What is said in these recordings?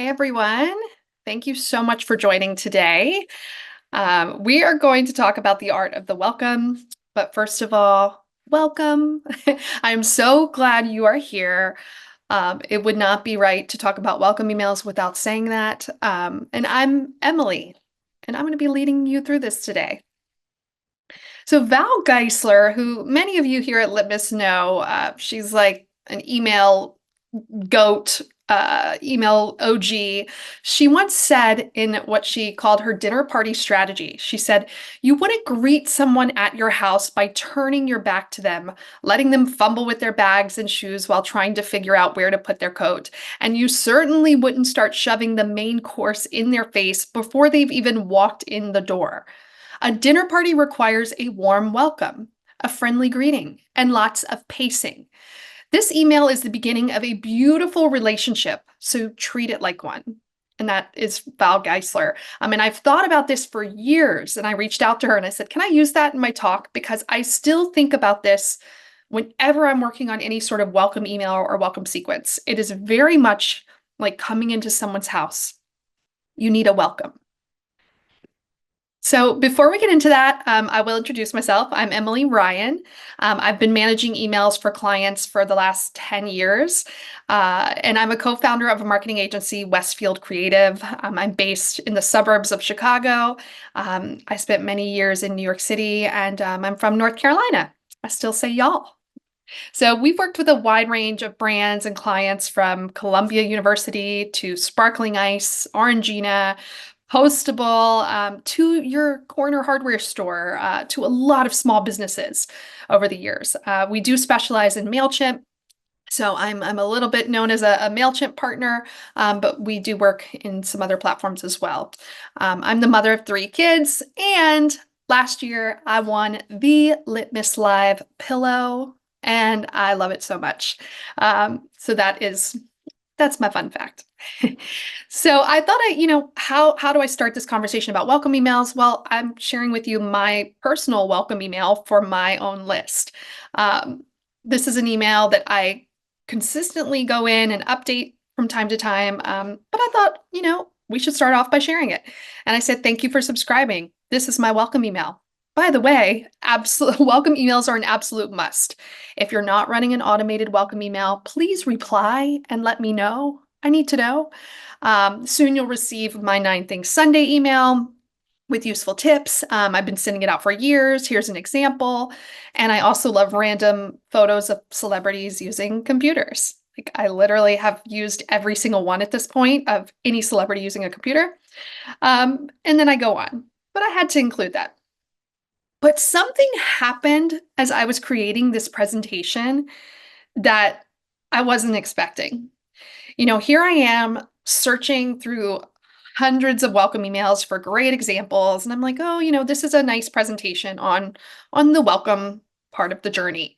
Hey everyone. Thank you so much for joining today. We are going to talk about the art of the welcome. But first of all, welcome. I'm so glad you are here. It would not be right to talk about welcome emails without saying that. And I'm Emily, and I'm going to be leading you through this today. So Val Geisler, who many of you here at Litmus know, she's like an email goat, email OG. She once said in what she called her dinner party strategy, she said, "You wouldn't greet someone at your house by turning your back to them, letting them fumble with their bags and shoes while trying to figure out where to put their coat. And you certainly wouldn't start shoving the main course in their face before they've even walked in the door. A dinner party requires a warm welcome, a friendly greeting, and lots of pacing. This email is the beginning of a beautiful relationship, so treat it like one." And that is Val Geisler. And I've thought about this for years, and I reached out to her and I said, "Can I use that in my talk?" Because I still think about this whenever I'm working on any sort of welcome email or welcome sequence. It is very much like coming into someone's house. You need a welcome. So before we get into that, I will introduce myself. I'm Emily Ryan. I've been managing emails for clients for the last 10 years, and I'm a co-founder of a marketing agency, Westfield Creative. I'm based in the suburbs of Chicago. I spent many years in New York City, and I'm from North Carolina. I still say y'all. So we've worked with a wide range of brands and clients from Columbia University to Sparkling Ice, Orangina, Postable, to your corner hardware store, to a lot of small businesses over the years. We do specialize in MailChimp. So I'm a little bit known as a MailChimp partner, but we do work in some other platforms as well. I'm the mother of 3 kids, and last year I won the Litmus Live pillow, and I love it so much. So that's my fun fact. So I thought how do I start this conversation about welcome emails? Well, I'm sharing with you my personal welcome email for my own list. This is an email that I consistently go in and update from time to time. But I thought, we should start off by sharing it. And I said, "Thank you for subscribing. This is my welcome email." By the way, absolute welcome emails are an absolute must. If you're not running an automated welcome email, please reply and let me know. I need to know. Soon you'll receive my 9 Things Sunday email with useful tips. I've been sending it out for years. Here's an example. And I also love random photos of celebrities using computers. Like I literally have used every single one at this point of any celebrity using a computer. And then I go on. But I had to include that. But something happened as I was creating this presentation that I wasn't expecting. Here I am searching through hundreds of welcome emails for great examples, and I'm like, "Oh, this is a nice presentation on the welcome part of the journey."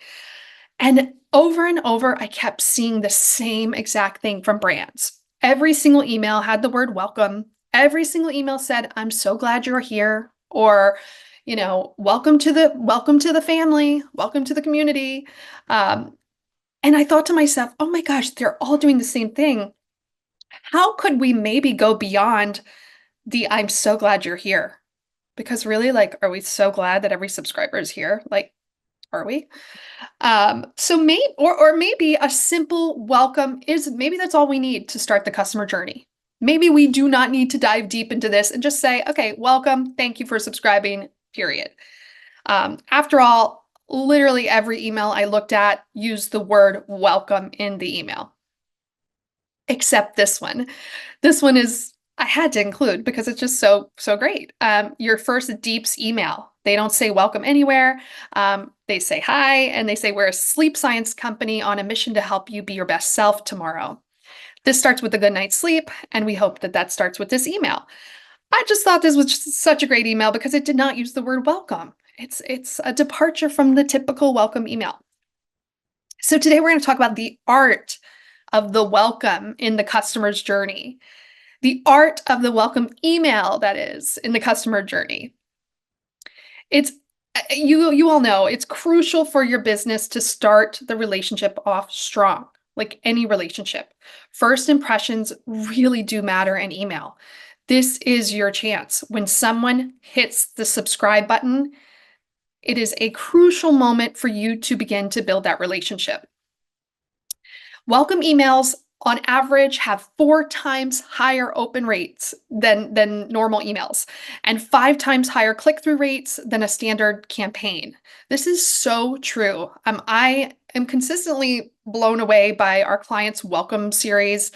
And over, I kept seeing the same exact thing from brands. Every single email had the word welcome. Every single email said, "I'm so glad you're here," or, welcome to the family, welcome to the community. And I thought to myself, "Oh my gosh, they're all doing the same thing. How could we maybe go beyond the 'I'm so glad you're here'?" Because really, like, are we so glad that every subscriber is here? Like, are we? So maybe a simple welcome is maybe that's all we need to start the customer journey. Maybe we do not need to dive deep into this and just say, "Okay, welcome, thank you for subscribing, period." After all, literally every email I looked at used the word welcome in the email, except this one. This one I had to include because it's just so great. Your first Deeps email. They don't say welcome anywhere. They say hi, and they say, "We're a sleep science company on a mission to help you be your best self tomorrow. This starts with a good night's sleep, and we hope that starts with this email." I just thought this was just such a great email because it did not use the word welcome. It's a departure from the typical welcome email. So today we're going to talk about the art of the welcome in the customer's journey. The art of the welcome email, that is, in the customer journey. It's you all know it's crucial for your business to start the relationship off strong. like any relationship. First impressions really do matter in email. This is your chance. When someone hits the subscribe button, it is a crucial moment for you to begin to build that relationship. Welcome emails on average have 4 times higher open rates than normal emails and 5 times higher click-through rates than a standard campaign. This is so true. I am consistently blown away by our clients' welcome series.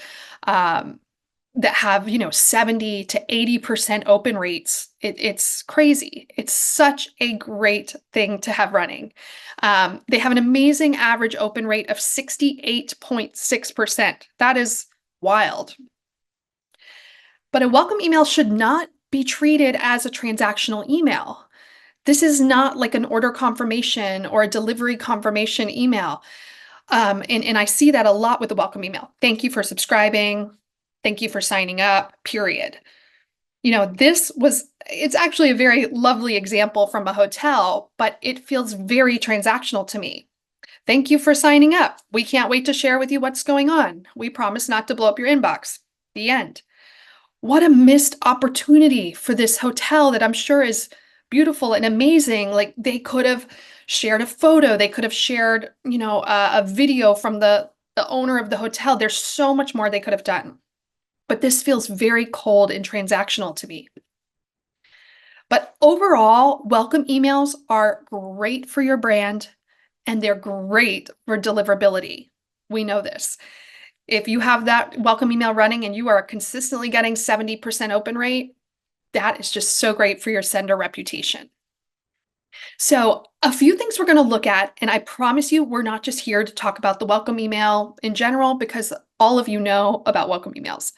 That have, 70 to 80% open rates. It's crazy. It's such a great thing to have running. They have an amazing average open rate of 68.6%. That is wild. But a welcome email should not be treated as a transactional email. This is not like an order confirmation or a delivery confirmation email. And I see that a lot with the welcome email. Thank you for subscribing. Thank you for signing up, period. It's actually a very lovely example from a hotel, but it feels very transactional to me. Thank you for signing up. We can't wait to share with you what's going on. We promise not to blow up your inbox. The end. What a missed opportunity for this hotel that I'm sure is beautiful and amazing. Like they could have shared a photo. They could have shared, a video from the owner of the hotel. There's so much more they could have done. But this feels very cold and transactional to me. But overall, welcome emails are great for your brand and they're great for deliverability. We know this. If you have that welcome email running and you are consistently getting 70% open rate, that is just so great for your sender reputation. So a few things we're going to look at, and I promise you, we're not just here to talk about the welcome email in general, because all of you know about welcome emails.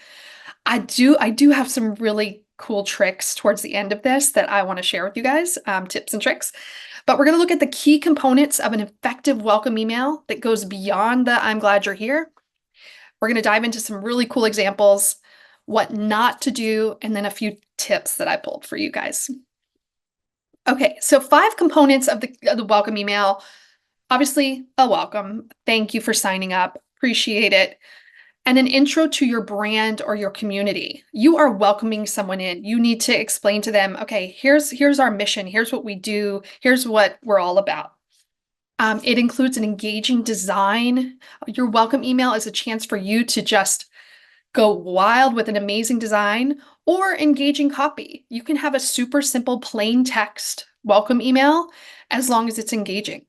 I do have some really cool tricks towards the end of this that I want to share with you guys, tips and tricks. But we're going to look at the key components of an effective welcome email that goes beyond the "I'm glad you're here." We're going to dive into some really cool examples, what not to do, and then a few tips that I pulled for you guys. Okay, so 5 components of the welcome email. Obviously, a welcome. Thank you for signing up. Appreciate it. And an intro to your brand or your community. You are welcoming someone in. You need to explain to them, okay, here's our mission. Here's what we do. Here's what we're all about. It includes an engaging design. Your welcome email is a chance for you to just go wild with an amazing design or engaging copy. You can have a super simple plain text welcome email as long as it's engaging.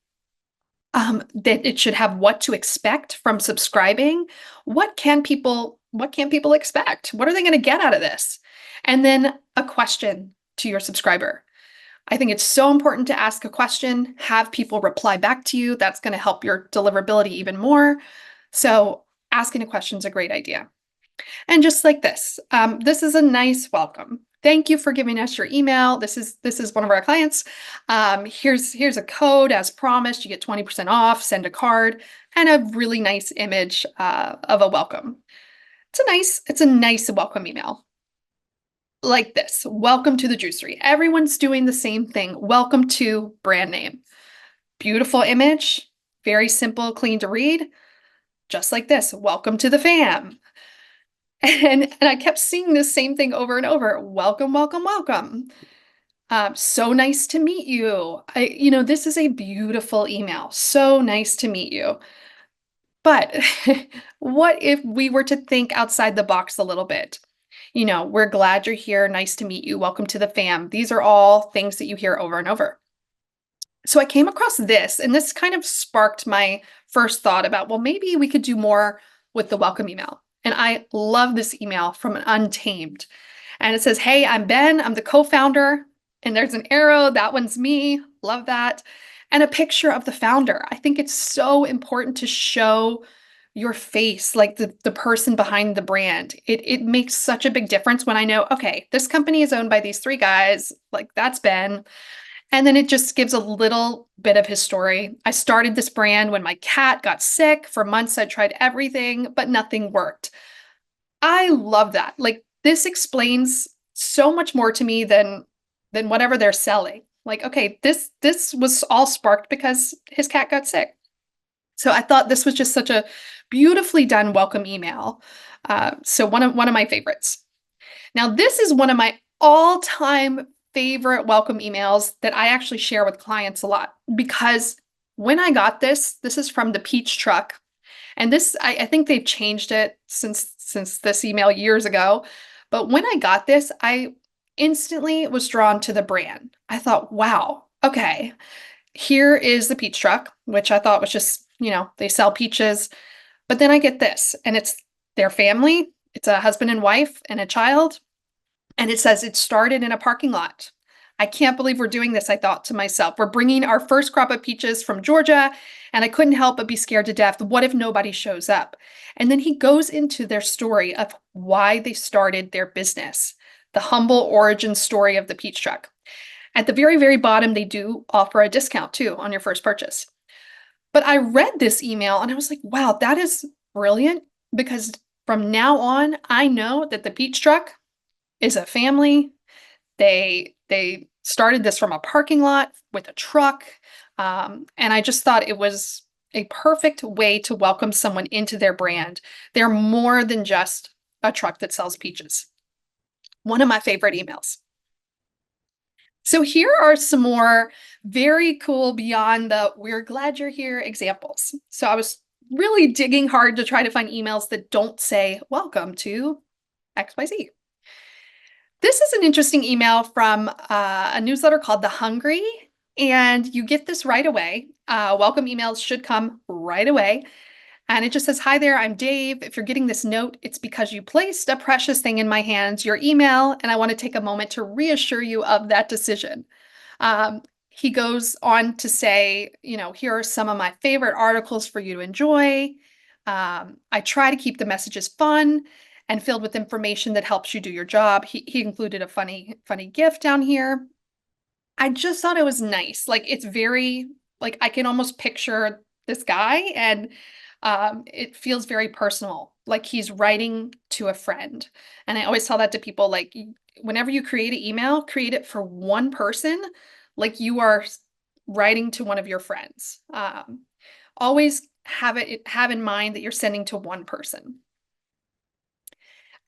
That it should have what to expect from subscribing. What can people expect? What are they going to get out of this? And then a question to your subscriber. I think it's so important to ask a question, have people reply back to you. That's going to help your deliverability even more. So asking a question is a great idea. And just like this is a nice welcome. Thank you for giving us your email. This is one of our clients. Here's a code as promised. You get 20% off. Send a card and a really nice image of a welcome. It's a nice welcome email. Like this. Welcome to the juicery. Everyone's doing the same thing. Welcome to brand name. Beautiful image. Very simple, clean to read. Just like this. Welcome to the fam. And I kept seeing this same thing over and over. Welcome, welcome, welcome. So nice to meet you. This is a beautiful email. So nice to meet you. But what if we were to think outside the box a little bit? We're glad you're here. Nice to meet you. Welcome to the fam. These are all things that you hear over and over. So I came across this, and this kind of sparked my first thought about, well, maybe we could do more with the welcome email. And I love this email from an Untamed. And it says, "Hey, I'm Ben. I'm the co-founder." And there's an arrow. That one's me. Love that. And a picture of the founder. I think it's so important to show your face, like the person behind the brand. It makes such a big difference when I know, okay, this company is owned by these 3 guys. Like that's Ben. And then it just gives a little bit of his story. I started this brand when my cat got sick. For months, I tried everything, but nothing worked. I love that. Like this explains so much more to me than whatever they're selling. Like, okay, this was all sparked because his cat got sick. So I thought this was just such a beautifully done welcome email. So one of my favorites. Now, this is one of my all-time favorite welcome emails that I actually share with clients a lot because when I got this is from the Peach Truck. And this, I think they've changed it since this email years ago. But when I got this, I instantly was drawn to the brand. I thought, wow, okay, here is the Peach Truck, which I thought was just, they sell peaches. But then I get this, and it's their family. It's a husband and wife and a child. And it says it started in a parking lot. I can't believe we're doing this, I thought to myself. We're bringing our first crop of peaches from Georgia, and I couldn't help but be scared to death. What if nobody shows up? And then he goes into their story of why they started their business, the humble origin story of the peach truck. At the very, very bottom, they do offer a discount too on your first purchase. But I read this email and I was like, wow, that is brilliant because from now on, I know that the peach truck is a family. They started this from a parking lot with a truck. And I just thought it was a perfect way to welcome someone into their brand. They're more than just a truck that sells peaches. One of my favorite emails. So here are some more very cool beyond the "we're glad you're here" examples. So I was really digging hard to try to find emails that don't say welcome to XYZ. This is an interesting email from a newsletter called The Hungry, and you get this right away. Welcome emails should come right away. And it just says, "Hi there, I'm Dave. If you're getting this note, it's because you placed a precious thing in my hands, your email, and I want to take a moment to reassure you of that decision." He goes on to say, here are some of my favorite articles for you to enjoy. I try to keep the messages fun and filled with information that helps you do your job. He included a funny gift down here. I just thought it was nice. Like it's very like I can almost picture this guy and it feels very personal, like he's writing to a friend. And I always tell that to people like whenever you create an email, create it for one person, like you are writing to one of your friends. Always have in mind that you're sending to one person.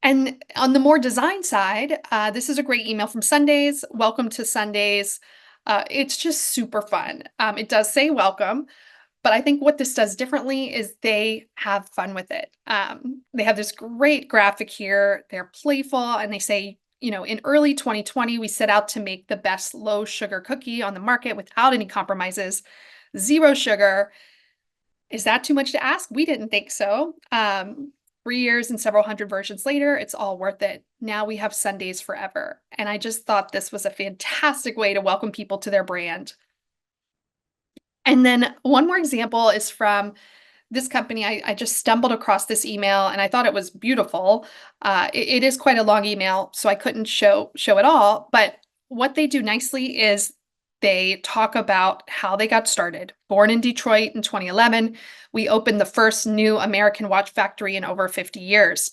And on the more design side, this is a great email from Sundays. Welcome to Sundays. It's just super fun. It does say welcome, but I think what this does differently is they have fun with it. They have this great graphic here. They're playful and they say, in early 2020, we set out to make the best low sugar cookie on the market without any compromises, zero sugar. Is that too much to ask? We didn't think so. 3 years and several hundred versions later, it's all worth it. Now we have Sundays forever. And I just thought this was a fantastic way to welcome people to their brand. And then one more example is from this company. I just stumbled across this email and I thought it was beautiful. It is quite a long email, so I couldn't show it all. But what they do nicely is they talk about how they got started. Born in Detroit in 2011, we opened the first new American watch factory in over 50 years.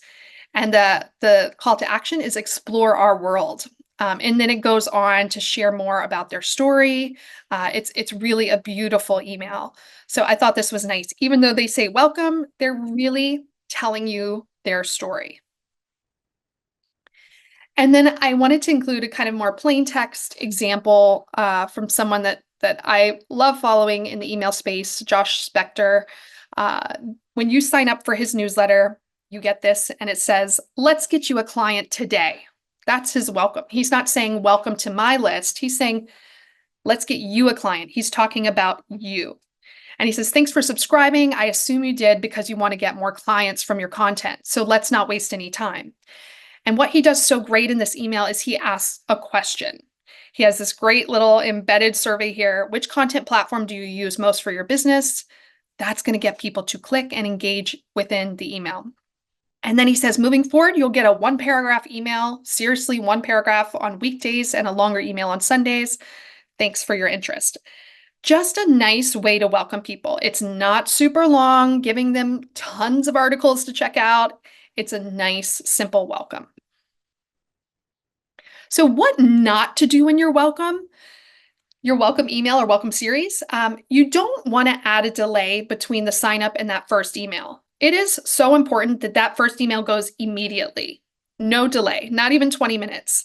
And the call to action is explore our world. And then it goes on to share more about their story. It's really a beautiful email. So I thought this was nice. Even though they say welcome, they're really telling you their story. And then I wanted to include a kind of more plain text example from someone that I love following in the email space, Josh Spector. When you sign up for his newsletter, you get this, and it says, "Let's get you a client today." That's his welcome. He's not saying welcome to my list. He's saying, let's get you a client. He's talking about you. And he says, "Thanks for subscribing. I assume you did because you want to get more clients from your content. So let's not waste any time." And what he does so great in this email is he asks a question. He has this great little embedded survey here. Which content platform do you use most for your business? That's going to get people to click and engage within the email. And then he says, moving forward, you'll get a 1-paragraph email, seriously 1 paragraph on weekdays and a longer email on Sundays. Thanks for your interest. Just a nice way to welcome people. It's not super long, giving them tons of articles to check out. It's a nice, simple welcome. So what not to do when you're welcome? Your welcome email or welcome series, you don't want to add a delay between the sign up and that first email. It is so important that that first email goes immediately. No delay, not even 20 minutes.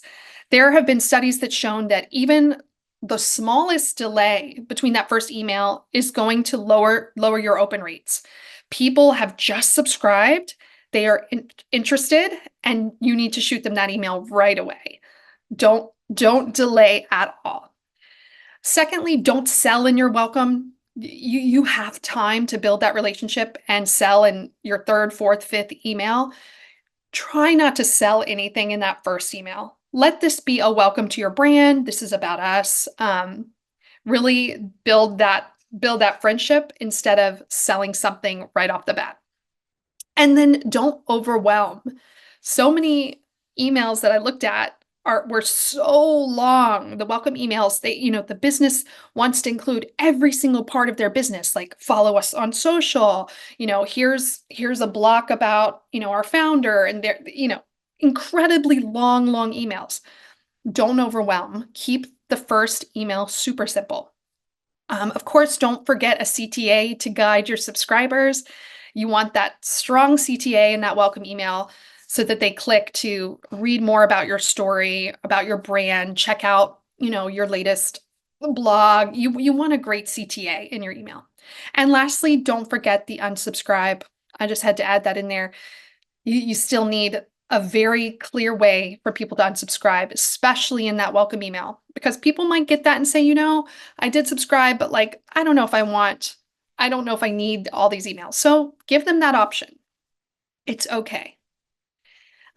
There have been studies that shown that even the smallest delay between that first email is going to lower your open rates. People have just subscribed, they are interested, and you need to shoot them that email right away. Don't delay at all. Secondly, don't sell in your welcome. You have time to build that relationship and sell in your third, fourth, fifth email. Try not to sell anything in that first email. Let this be a welcome to your brand. This is about us. Really build that friendship instead of selling something right off the bat. And then don't overwhelm. So many emails that I looked at were so long. The welcome emails, the business wants to include every single part of their business, like follow us on social, here's a block about, our founder, and they're, incredibly long emails. Don't overwhelm. Keep the first email super simple. Of course, don't forget a CTA to guide your subscribers. You want that strong CTA in that welcome email so that they click to read more about your story, about your brand, check out, your latest blog. You want a great CTA in your email. And lastly, don't forget the unsubscribe. I just had to add that in there. You still need a very clear way for people to unsubscribe, especially in that welcome email, because people might get that and say, I did subscribe, but like, I don't know if I need all these emails. So give them that option. It's okay.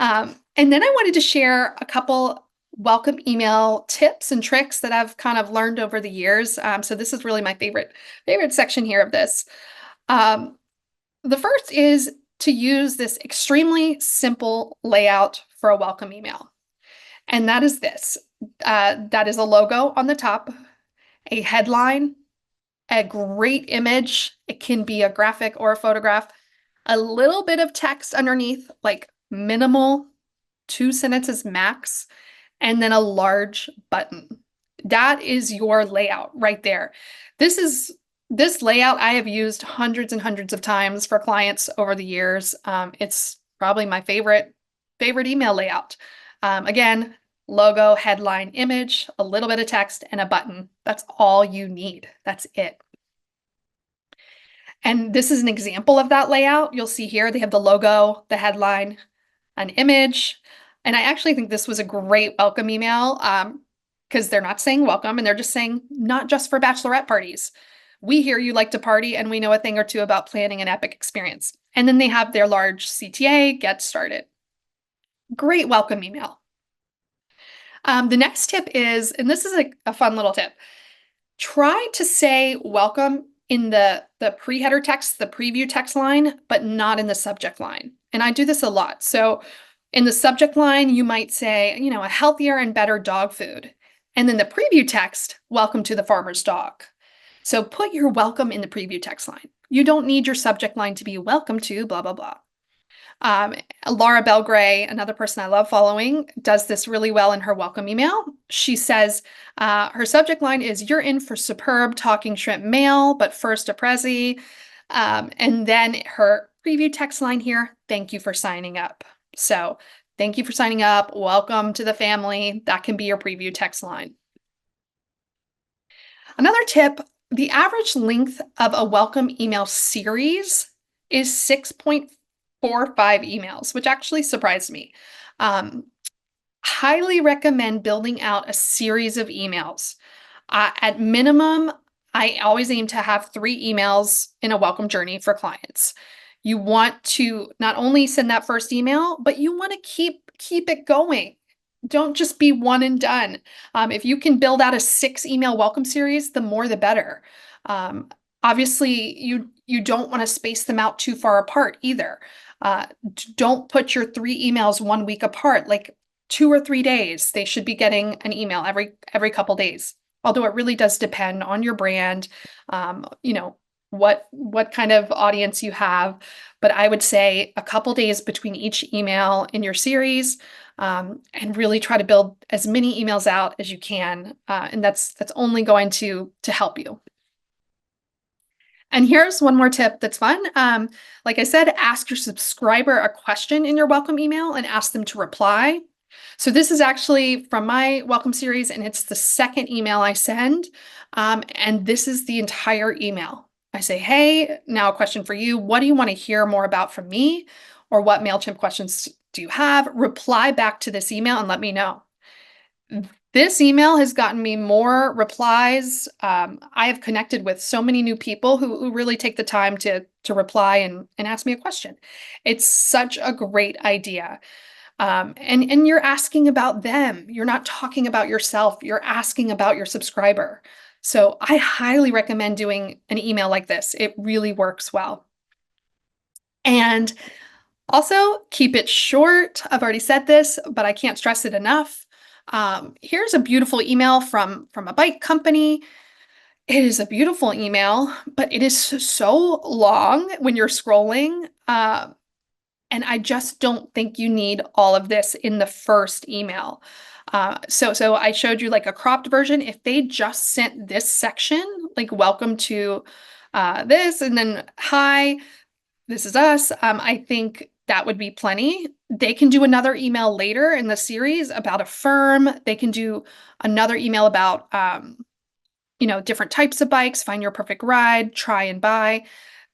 And then I wanted to share a couple welcome email tips and tricks that I've kind of learned over the years. So this is really my favorite section here of this. The first is to use this extremely simple layout for a welcome email. And that is this. That is a logo on the top, a headline, a great image. It can be a graphic or a photograph, a little bit of text underneath, like minimal, 2 sentences max, and then a large button. That is your layout right there. This layout I have used hundreds and hundreds of times for clients over the years. It's probably my favorite email layout. Again, logo, headline, image, a little bit of text, and a button. That's all you need. That's it. And this is an example of that layout. You'll see here they have the logo, the headline, an image. And I actually think this was a great welcome email because they're not saying welcome, and they're just saying not just for bachelorette parties. We hear you like to party, and we know a thing or two about planning an epic experience. And then they have their large CTA, get started. Great welcome email. The next tip is, and this is a fun little tip, try to say welcome in the pre-header text, the preview text line, but not in the subject line. And I do this a lot. So in the subject line, you might say, a healthier and better dog food. And then the preview text, welcome to the farmer's dog. So put your welcome in the preview text line. You don't need your subject line to be welcome to blah, blah, blah. Laura Belgray, another person I love following, does this really well in her welcome email. She says her subject line is, you're in for superb talking shrimp mail, but first a Prezi. And then her preview text line here, thank you for signing up. So thank you for signing up. Welcome to the family. That can be your preview text line. Another tip, the average length of a welcome email series is 6.45 emails, which actually surprised me. Highly recommend building out a series of emails. At minimum, I always aim to have 3 emails in a welcome journey for clients. You want to not only send that first email, but you want to keep it going. Don't just be one and done. If you can build out a 6 email welcome series, the more the better. Obviously, you don't want to space them out too far apart either. Don't put your 3 emails 1 week apart, like 2 or 3 days. They should be getting an email every couple days. Although it really does depend on your brand, what kind of audience you have. But I would say a couple days between each email in your series, and really try to build as many emails out as you can. And that's only going to help you. And here's one more tip that's fun. Like I said, ask your subscriber a question in your welcome email and ask them to reply. So this is actually from my welcome series, and it's the second email I send. And this is the entire email. I say, hey, now a question for you. What do you want to hear more about from me? Or what MailChimp questions do you have? Reply back to this email and let me know. This email has gotten me more replies. I have connected with so many new people who really take the time to reply and ask me a question. It's such a great idea. And you're asking about them. You're not talking about yourself. You're asking about your subscriber. So I highly recommend doing an email like this. It really works well. And also keep it short. I've already said this, but I can't stress it enough. Here's a beautiful email from a bike company. It is a beautiful email, but it is so long when you're scrolling. And I just don't think you need all of this in the first email. So I showed you like a cropped version. If they just sent this section, like welcome to this, and then hi, this is us, I think that would be plenty. They can do another email later in the series about a firm. They can do another email about different types of bikes, find your perfect ride, try and buy.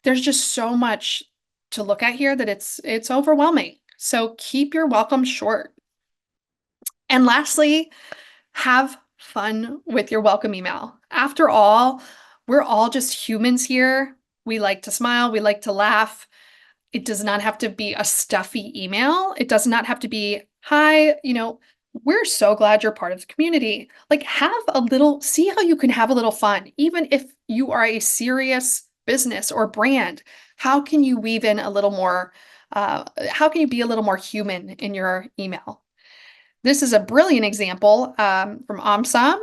There's just so much to look at here that it's overwhelming. So keep your welcome short. And lastly, have fun with your welcome email. After all, we're all just humans here. We like to smile, we like to laugh. It does not have to be a stuffy email. It does not have to be, hi, we're so glad you're part of the community. Like see how you can have a little fun. Even if you are a serious business or brand, how can you weave in a little more, how can you be a little more human in your email? This is a brilliant example from OMSOM.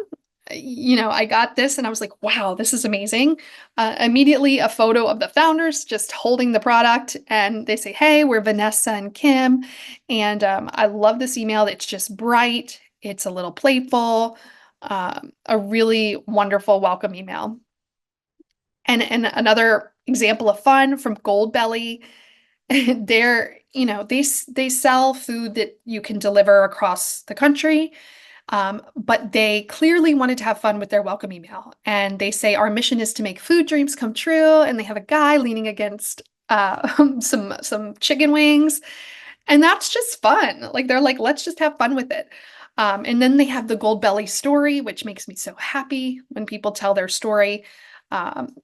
I got this and I was like, wow, this is amazing. Immediately a photo of the founders just holding the product, and they say, hey, we're Vanessa and Kim. And I love this email. It's just bright. It's a little playful, a really wonderful welcome email. And another example of fun from Goldbelly. They sell food that you can deliver across the country. But they clearly wanted to have fun with their welcome email. And they say, our mission is to make food dreams come true. And they have a guy leaning against some chicken wings. And that's just fun. Like, they're like, let's just have fun with it. And then they have the Goldbelly story, which makes me so happy when people tell their story.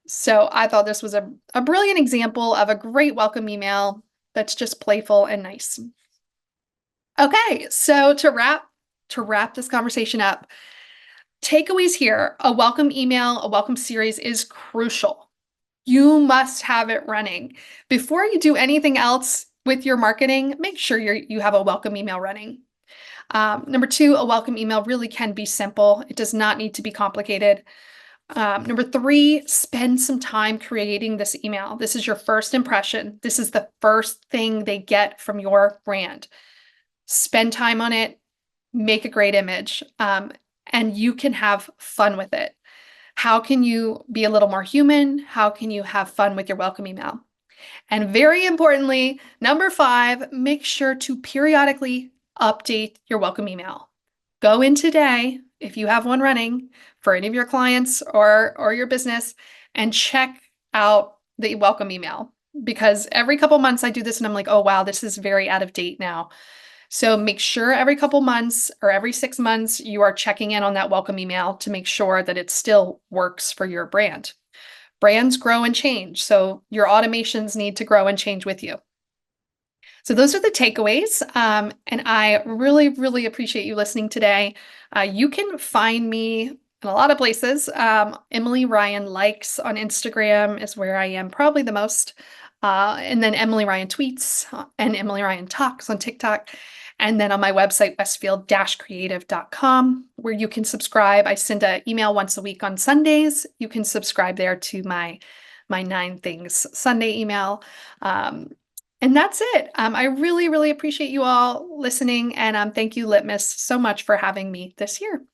So I thought this was a brilliant example of a great welcome email that's just playful and nice. Okay, so to wrap this conversation up, takeaways here: a welcome email, a welcome series is crucial. You must have it running. Before you do anything else with your marketing, make sure you have a welcome email running. Number two, a welcome email really can be simple. It does not need to be complicated. Number three, spend some time creating this email. This is your first impression. This is the first thing they get from your brand. Spend time on it, make a great image, and you can have fun with it. How can you be a little more human? How can you have fun with your welcome email? And very importantly, number five, make sure to periodically update your welcome email. Go in today, if you have one running for any of your clients or your business, and check out the welcome email. Because every couple months I do this and I'm like, oh wow, this is very out of date now. So make sure every couple months or every 6 months, you are checking in on that welcome email to make sure that it still works for your brand. Brands grow and change, so your automations need to grow and change with you. So those are the takeaways, and I really, really appreciate you listening today. You can find me in a lot of places. Emily Ryan Likes on Instagram is where I am probably the most. And then Emily Ryan Tweets and Emily Ryan Talks on TikTok. And then on my website, westfield-creative.com, where you can subscribe. I send an email once a week on Sundays. You can subscribe there to my my 9 Things Sunday email. Um, and that's it. I really, really appreciate you all listening. And thank you, Litmus, so much for having me this year.